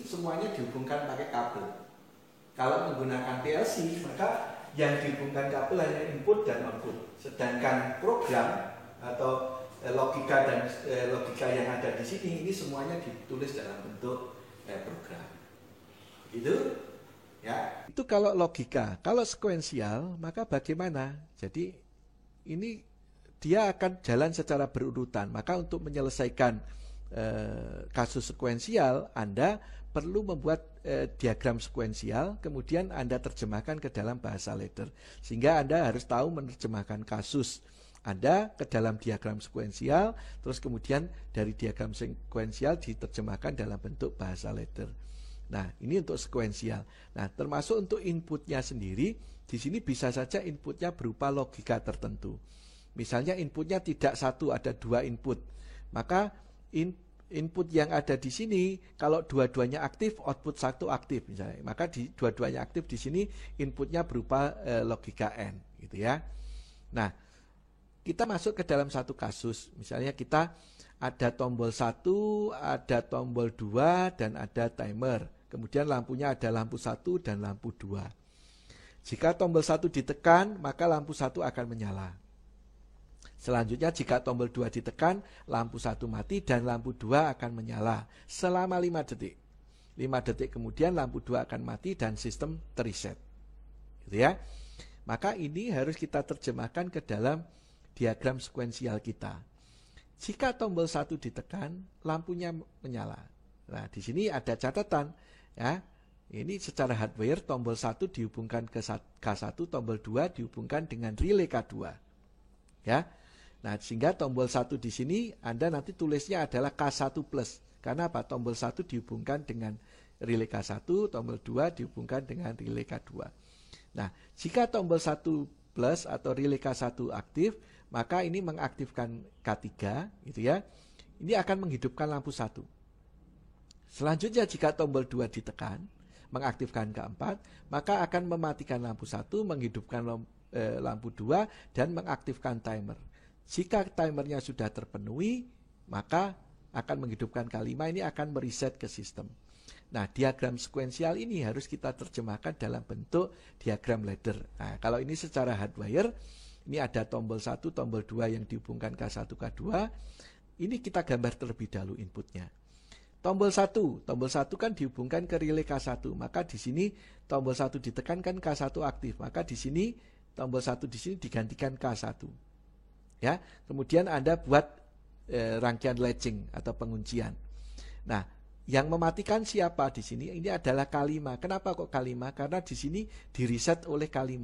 semuanya dihubungkan pakai kabel. Kalau menggunakan PLC, maka yang dihubungkan kabel hanya input dan output. Sedangkan program atau logika dan logika yang ada di sini, ini semuanya ditulis dalam bentuk program. Gitu, ya. Itu kalau logika. Kalau sekuensial, maka bagaimana? Jadi ini dia akan jalan secara berurutan. Maka untuk menyelesaikan kasus sekuensial, Anda perlu membuat diagram sekuensial, kemudian Anda terjemahkan ke dalam bahasa ladder. Sehingga Anda harus tahu menerjemahkan kasus Anda ke dalam diagram sekuensial, terus kemudian dari diagram sekuensial diterjemahkan dalam bentuk bahasa ladder. Nah, ini untuk sekuensial. Nah, termasuk untuk inputnya sendiri, di sini bisa saja inputnya berupa logika tertentu. Misalnya inputnya tidak satu, ada dua input. Maka input yang ada di sini, kalau dua-duanya aktif, output satu aktif misalnya. Maka dua-duanya aktif di sini, inputnya berupa logika N, gitu ya. Nah, kita masuk ke dalam satu kasus. Misalnya kita ada tombol 1, ada tombol 2, dan ada timer. Kemudian lampunya ada lampu 1 dan lampu 2. Jika tombol 1 ditekan, maka lampu 1 akan menyala. Selanjutnya jika tombol 2 ditekan, lampu 1 mati dan lampu 2 akan menyala selama 5 detik. 5 detik kemudian lampu 2 akan mati dan sistem terreset. Gitu ya. Maka ini harus kita terjemahkan ke dalam diagram sekuensial kita. Jika tombol 1 ditekan, lampunya menyala. Nah, di sini ada catatan, ya. Ini secara hardware tombol 1 dihubungkan ke K1, tombol 2 dihubungkan dengan relay K2. Ya. Nah, sehingga tombol 1 di sini Anda nanti tulisnya adalah K1 plus. Karena apa? Tombol 1 dihubungkan dengan relay K1, tombol 2 dihubungkan dengan relay K2. Nah, jika tombol 1 plus atau relay K1 aktif, maka ini mengaktifkan K3, gitu ya. Ini akan menghidupkan lampu 1. Selanjutnya jika tombol 2 ditekan, mengaktifkan K4, maka akan mematikan lampu 1, menghidupkan lampu 2, dan mengaktifkan timer. Jika timernya sudah terpenuhi, maka akan menghidupkan K5, ini akan mereset ke sistem. Nah, diagram sekuensial ini harus kita terjemahkan dalam bentuk diagram ladder. Nah, kalau ini secara hardwire, ini ada tombol 1, tombol 2 yang dihubungkan K1, K2. Ini kita gambar terlebih dahulu inputnya. Tombol 1 kan dihubungkan ke relay K1, maka di sini tombol 1 ditekankan K1 aktif, maka di sini tombol 1 di sini digantikan K1. Ya, kemudian Anda buat rangkaian latching atau penguncian. Nah, yang mematikan siapa di sini? Ini adalah K5. Kenapa kok K5? Karena di sini di-reset oleh K5.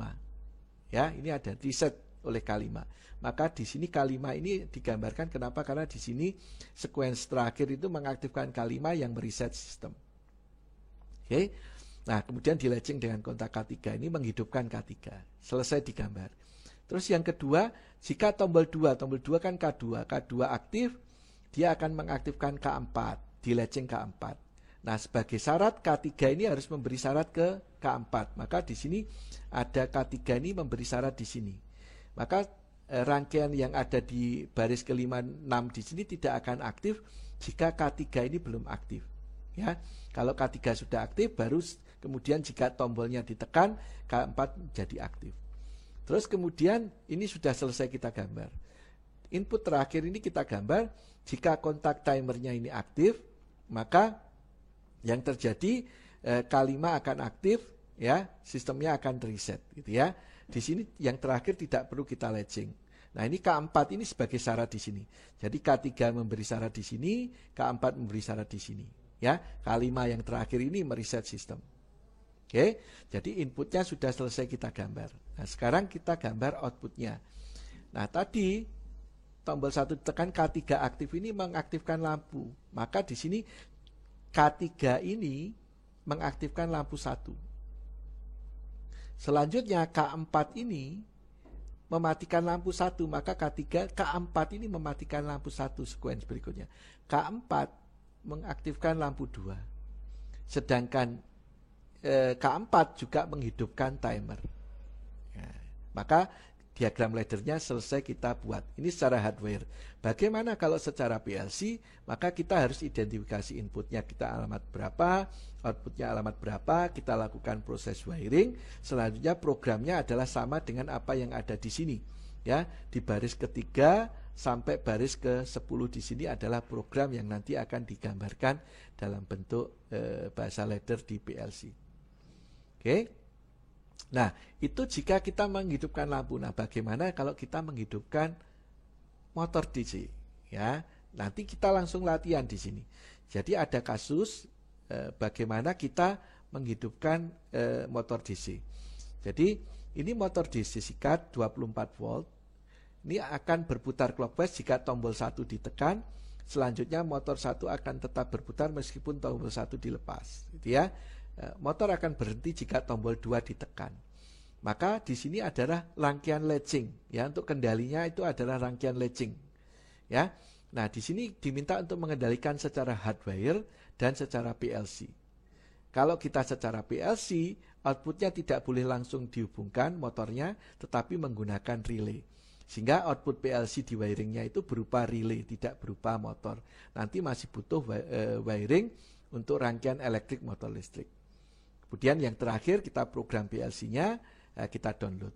Ya, ini ada reset oleh K5. Maka di sini K5 ini digambarkan kenapa? Karena di sini sequence terakhir itu mengaktifkan K5 yang mereset sistem. Oke. Nah, kemudian di latching dengan kontak K3 ini menghidupkan K3. Selesai digambar. Terus yang kedua, jika tombol 2 kan K2 aktif, dia akan mengaktifkan K4, di latching K4. Nah, sebagai syarat K3 ini harus memberi syarat ke K4. Maka di sini ada K3 ini memberi syarat di sini. Maka rangkaian yang ada di baris ke-5, 6 di sini tidak akan aktif jika K3 ini belum aktif. Ya, kalau K3 sudah aktif, baru kemudian jika tombolnya ditekan, K4 jadi aktif. Terus kemudian ini sudah selesai kita gambar. Input terakhir ini kita gambar, jika kontak timernya ini aktif, maka yang terjadi K5 akan aktif, ya, sistemnya akan reset, gitu ya. Di sini yang terakhir tidak perlu kita latching. Nah, ini K4 ini sebagai syarat di sini. Jadi K3 memberi syarat di sini, K4 memberi syarat di sini, ya. K5 yang terakhir ini mereset sistem. Oke, jadi inputnya sudah selesai kita gambar. Nah, sekarang kita gambar outputnya. Nah, tadi tombol 1 tekan K3 aktif ini mengaktifkan lampu. Maka di sini K3 ini mengaktifkan lampu 1. Selanjutnya K4 ini mematikan lampu 1, maka K4 ini mematikan lampu 1 sequence berikutnya. K4 mengaktifkan lampu 2. Sedangkan K4 juga menghidupkan timer. Ya, maka diagram laddernya selesai kita buat. Ini secara hardware. Bagaimana kalau secara PLC? Maka kita harus identifikasi inputnya kita alamat berapa, outputnya alamat berapa, kita lakukan proses wiring. Selanjutnya programnya adalah sama dengan apa yang ada di sini. Ya, di baris ketiga sampai baris ke-10 di sini adalah program yang nanti akan digambarkan dalam bentuk bahasa ladder di PLC. Oke. Nah, itu jika kita menghidupkan lampu. Nah, bagaimana kalau kita menghidupkan motor DC? Ya, nanti kita langsung latihan di sini. Jadi ada kasus bagaimana kita menghidupkan motor DC. Jadi ini motor DC sikat 24 volt. Ini akan berputar clockwise jika tombol 1 ditekan. Selanjutnya motor 1 akan tetap berputar meskipun tombol 1 dilepas, gitu ya. Motor akan berhenti jika tombol 2 ditekan. Maka di sini adalah rangkaian latching, ya, untuk kendalinya itu adalah rangkaian latching, ya. Nah, di sini diminta untuk mengendalikan secara hardwire dan secara PLC. Kalau kita secara PLC, outputnya tidak boleh langsung dihubungkan motornya, tetapi menggunakan relay. Sehingga output PLC di wiringnya itu berupa relay, tidak berupa motor. Nanti masih butuh wiring untuk rangkaian elektrik motor listrik. Kemudian yang terakhir kita program PLC-nya, kita download.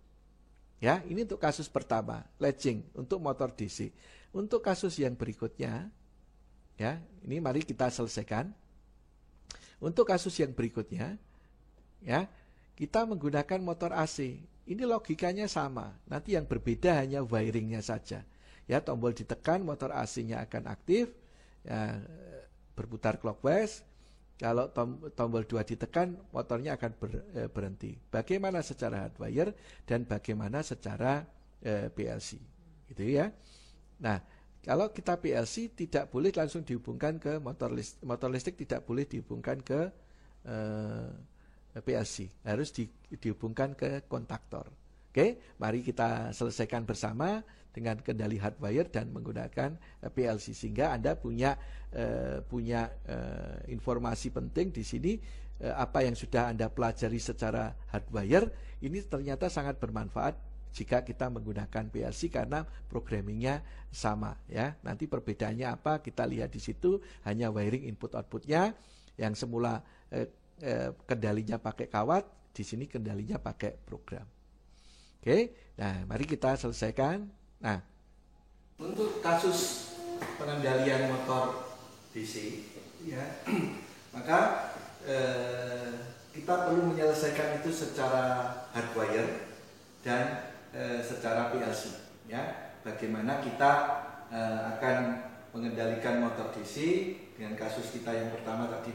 Ya, ini untuk kasus pertama, latching untuk motor DC. Untuk kasus yang berikutnya, ya, ini mari kita selesaikan. Untuk kasus yang berikutnya, ya, kita menggunakan motor AC. Ini logikanya sama. Nanti yang berbeda hanya wiringnya saja. Ya, tombol ditekan, motor AC-nya akan aktif, ya, berputar clockwise. Kalau tombol 2 ditekan, motornya akan berhenti. Bagaimana secara hardwire dan bagaimana secara PLC, gitu ya. Nah, kalau kita PLC tidak boleh langsung dihubungkan ke motor listrik tidak boleh dihubungkan ke PLC, harus dihubungkan ke kontaktor. Oke, mari kita selesaikan bersama dengan kendali hardwire dan menggunakan PLC, sehingga Anda punya informasi penting di sini. Apa yang sudah Anda pelajari secara hardwire ini ternyata sangat bermanfaat jika kita menggunakan PLC karena programmingnya sama ya. Nanti perbedaannya apa kita lihat di situ, hanya wiring input outputnya yang semula kendalinya pakai kawat, di sini kendalinya pakai program. Oke, nah mari kita selesaikan. Nah, untuk kasus pengendalian motor DC ya, maka kita perlu menyelesaikan itu secara hardwire dan secara PLC ya. Bagaimana kita akan mengendalikan motor DC dengan kasus kita yang pertama tadi,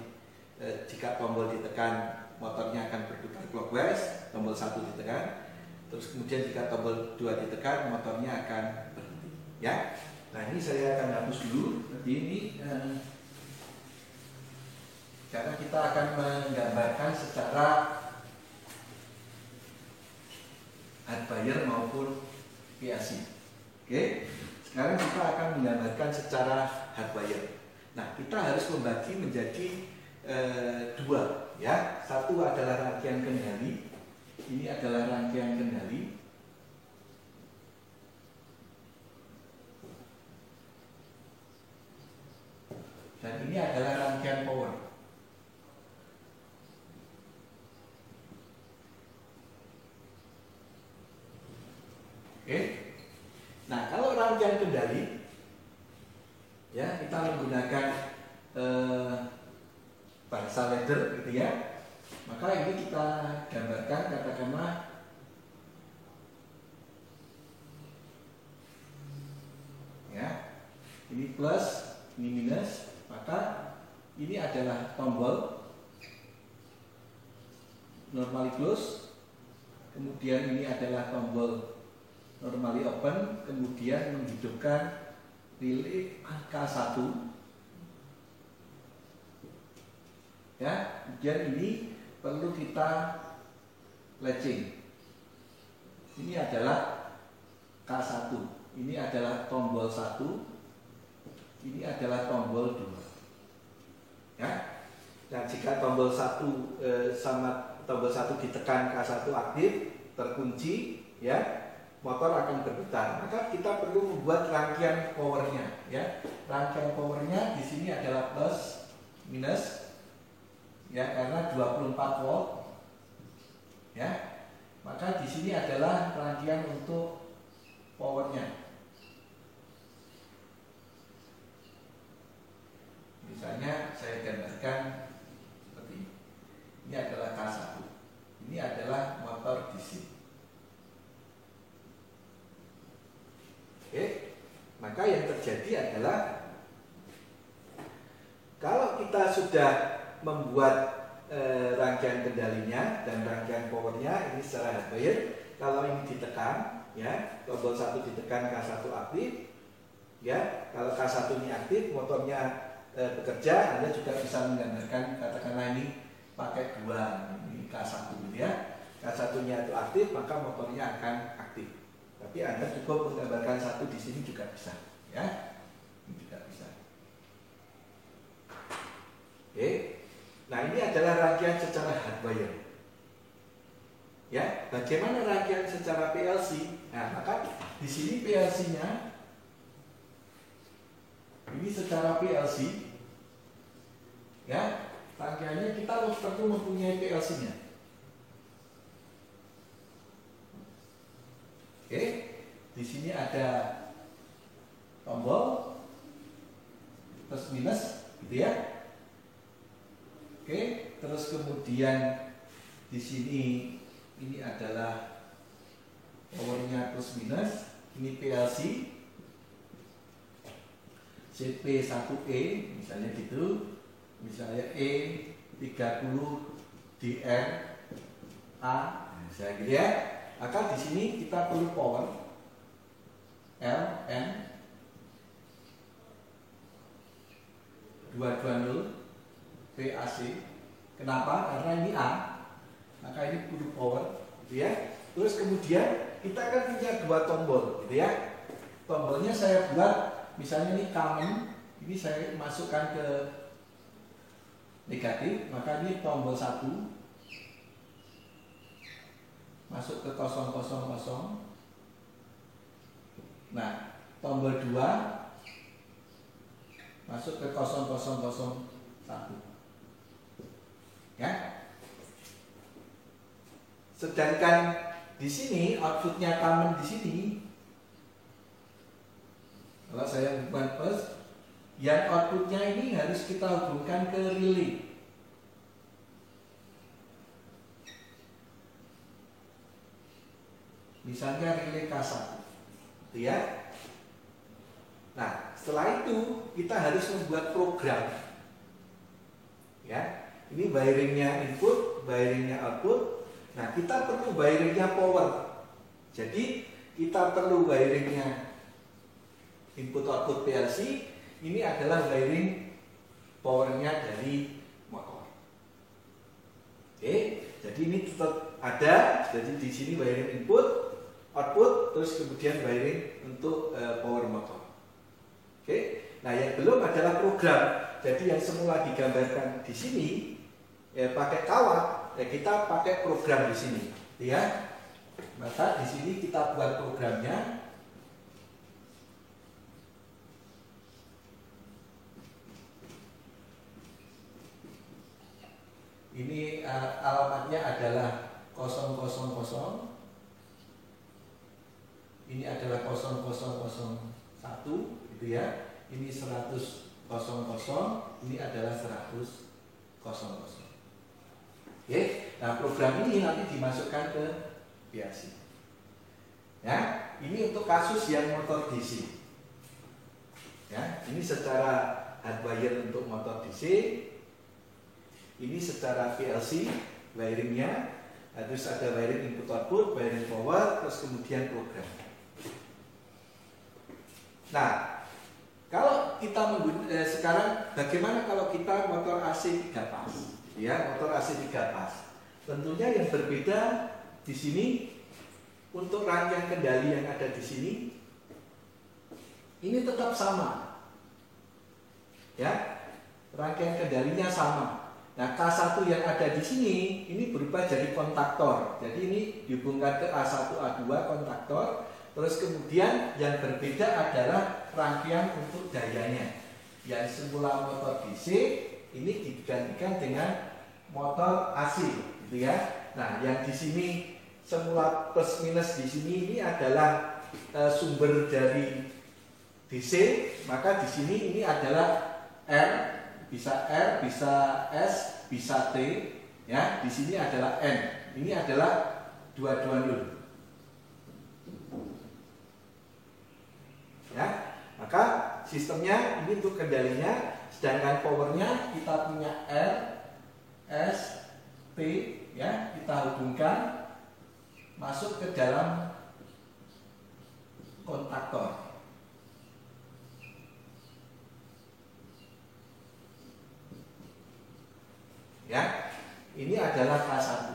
jika tombol ditekan motornya akan berputar clockwise, tombol 1 ditekan, terus kemudian jika tombol 2 ditekan motornya akan berhenti ya. Nah, ini saya akan hapus dulu. Jadi ini karena kita akan menggambarkan secara hardwire maupun PLC. Oke, sekarang kita akan menggambarkan secara hardwire. Nah, kita harus membagi menjadi dua ya. Satu adalah rangkaian kendali. Ini adalah rangkaian kendali. Dan ini adalah rangkaian power. Oke. Nah, kalau rangkaian kendali ya, kita menggunakan bangsa ladder gitu ya. Maka ini kita gambarkan, katakanlah ya, ini plus, ini minus. Maka ini adalah tombol normally close, kemudian ini adalah tombol normally open, kemudian menghidupkan relay K1 ya. Kemudian ini perlu kita latching. Ini adalah K1, ini adalah tombol 1, ini adalah tombol 2 ya. Nah, jika tombol 1 sama tombol 1 ditekan, K1 aktif, terkunci ya, motor akan berputar. Maka kita perlu membuat rangkaian powernya ya. Rangkaian powernya di sini adalah plus minus ya, karena 24 volt ya. Maka di sini adalah rangkaian untuk powernya. Misalnya saya gambarkan seperti ini. Ini adalah K1. Ini adalah motor DC. Oke, maka yang terjadi adalah kalau kita sudah membuat rangkaian kendalinya dan rangkaian powernya ini secara hardwire, kalau ini ditekan ya, tombol 1 ditekan, K1 aktif ya. Kalau K1 ini aktif, motornya bekerja. Anda juga bisa menggambarkan, katakanlah ini pakai 2, ini K1 gitu ya. K1 nya itu aktif, maka motornya akan aktif. Tapi Anda cukup menggambarkan 1 di sini juga bisa, ya. Ini juga bisa. Oke. Nah, ini adalah rangkaian secara hardwire. Ya, bagaimana rangkaian secara PLC? Nah, maka di sini PLC-nya ini secara PLC. Ya, rangkaiannya kita harus perlu mempunyai PLC-nya. Oke, di sini ada tombol plus minus, gitu ya. Oke, terus kemudian di sini ini adalah powernya plus minus, ini PLC CP1E misalnya gitu, misalnya E30DR A, misalnya gitu ya. Maka di sini kita perlu power L, N, 220 VAC. Kenapa? Karena ini A, maka ini butuh power, gitu ya. Terus kemudian kita akan punya dua tombol, gitu ya. Tombolnya saya buat, misalnya ini common, ini saya masukkan ke negatif, maka ini tombol 1 masuk ke 000. Nah, tombol 2 masuk ke 0001. Ya. Sedangkan di sini outputnya common di sini. Kalau saya buat plus, yang outputnya ini harus kita hubungkan ke relay. Misalnya relay K1, gitu ya. Nah, setelah itu kita harus membuat program. Ya, ini wiringnya input, wiringnya output. Nah, kita perlu wiringnya power. Jadi kita perlu wiringnya input output PLC. Ini adalah wiring powernya dari motor. Oke, jadi ini tetap ada. Jadi di sini wiring input, output, terus kemudian wiring untuk power motor. Oke, nah yang belum adalah program. Jadi yang semula digambarkan di sini pakai kawat, kita pakai program di sini, ya. Maka di sini kita buat programnya. Ini alamatnya adalah 000. Ini adalah 0001, gitu ya. Ini 100, ini adalah 100. Oke, nah program ini nanti dimasukkan ke PLC. Ya, ini untuk kasus yang motor DC. Ya, ini secara hardwire untuk motor DC. Ini secara PLC wiringnya, terus ada wiring input output, wiring power, terus kemudian program. Nah, kalau kita sekarang bagaimana kalau kita motor AC 3 pas? Ya, motor AC 3 pas. Tentunya yang berbeda di sini untuk rangkaian kendali yang ada di sini ini tetap sama. Ya, rangkaian kendalinya sama. Nah, K1 yang ada di sini ini berubah jadi kontaktor. Jadi ini dihubungkan ke A1, A2 kontaktor. Terus kemudian yang berbeda adalah rangkaian untuk dayanya. Yang semula motor DC ini digantikan dengan motor AC, gitu ya. Nah, yang di sini semula plus minus di sini ini adalah sumber dari DC, maka di sini ini adalah R, bisa R, bisa S, bisa T, ya. Di sini adalah N. Ini adalah 220. Ya, maka sistemnya ini untuk kendalinya, sedangkan powernya kita punya R, S, T, ya, kita hubungkan masuk ke dalam kontaktor. Ya, ini adalah K1.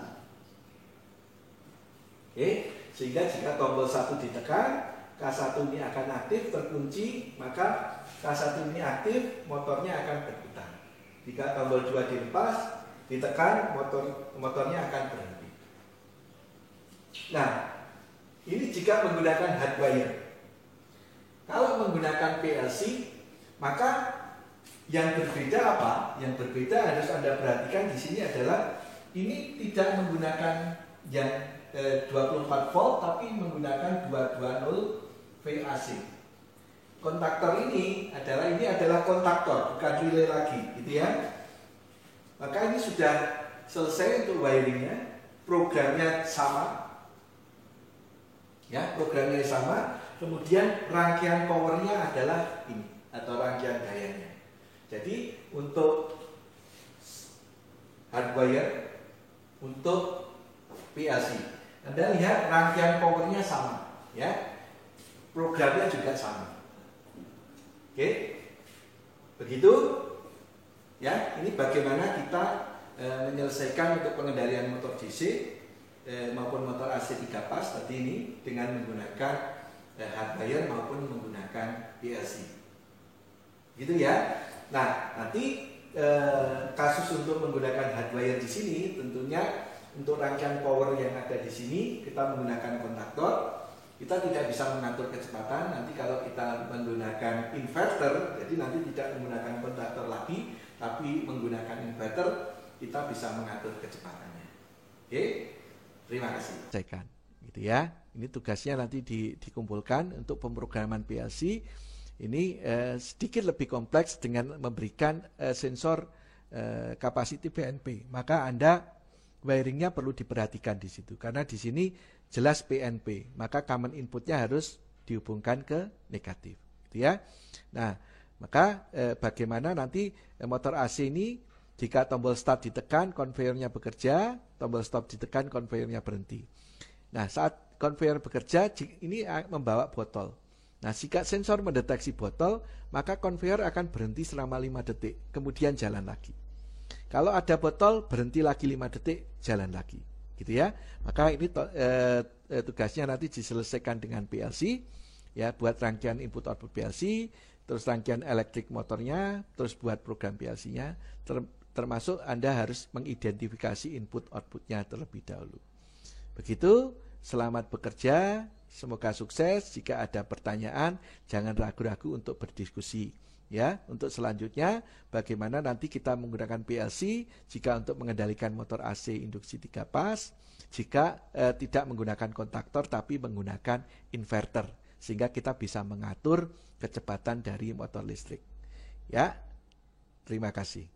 Oke, sehingga jika tombol 1 ditekan, K1 ini akan aktif, terkunci, maka K1 ini aktif, motornya akan berputar. Jika tombol 2 dilepas, ditekan, motornya akan berhenti. Nah, ini jika menggunakan hardwire. Kalau menggunakan PLC, maka yang berbeda apa? Yang berbeda harus Anda perhatikan di sini adalah ini tidak menggunakan yang 24 volt, tapi menggunakan 220 VAC. Kontaktor ini adalah kontaktor, bukan relay lagi, gitu ya. Maka ini sudah selesai untuk wiringnya, programnya sama, ya, programnya sama. Kemudian rangkaian powernya adalah ini atau rangkaian dayanya. Jadi untuk hardwire, untuk PLC, Anda lihat rangkaian powernya sama, ya. Programnya juga sama. Oke, begitu. Ya, ini bagaimana kita menyelesaikan untuk pengendalian motor DC maupun motor AC 3 pas tadi ini dengan menggunakan hardwire maupun menggunakan PLC. Gitu ya. Nah, nanti kasus untuk menggunakan hardwire di sini tentunya untuk rangkaian power yang ada di sini kita menggunakan kontaktor. Kita tidak bisa mengatur kecepatan. Nanti kalau kita menggunakan inverter, jadi nanti tidak menggunakan kontaktor lagi, tapi menggunakan inverter, kita bisa mengatur kecepatannya. Oke, terima kasih. Gitu ya. Ini tugasnya nanti dikumpulkan untuk pemrograman PLC. Ini sedikit lebih kompleks dengan memberikan sensor capacity PNP. Maka Anda wiringnya perlu diperhatikan di situ, karena di sini jelas PNP, maka common inputnya harus dihubungkan ke negatif, gitu ya. Nah, maka bagaimana nanti motor AC ini jika tombol start ditekan, konveyornya bekerja, tombol stop ditekan, konveyornya berhenti. Nah, saat konveyor bekerja, ini membawa botol. Nah, jika sensor mendeteksi botol, maka konveyor akan berhenti selama 5 detik, kemudian jalan lagi. Kalau ada botol, berhenti lagi 5 detik, jalan lagi. Gitu ya. Maka ini tugasnya nanti diselesaikan dengan PLC, ya, buat rangkaian input output PLC, terus rangkaian elektrik motornya, terus buat program PLC-nya, termasuk Anda harus mengidentifikasi input outputnya terlebih dahulu. Begitu, selamat bekerja, semoga sukses. Jika ada pertanyaan, jangan ragu-ragu untuk berdiskusi. Ya, untuk selanjutnya bagaimana nanti kita menggunakan PLC jika untuk mengendalikan motor AC induksi 3 pas, jika tidak menggunakan kontaktor tapi menggunakan inverter, sehingga kita bisa mengatur kecepatan dari motor listrik. Ya, terima kasih.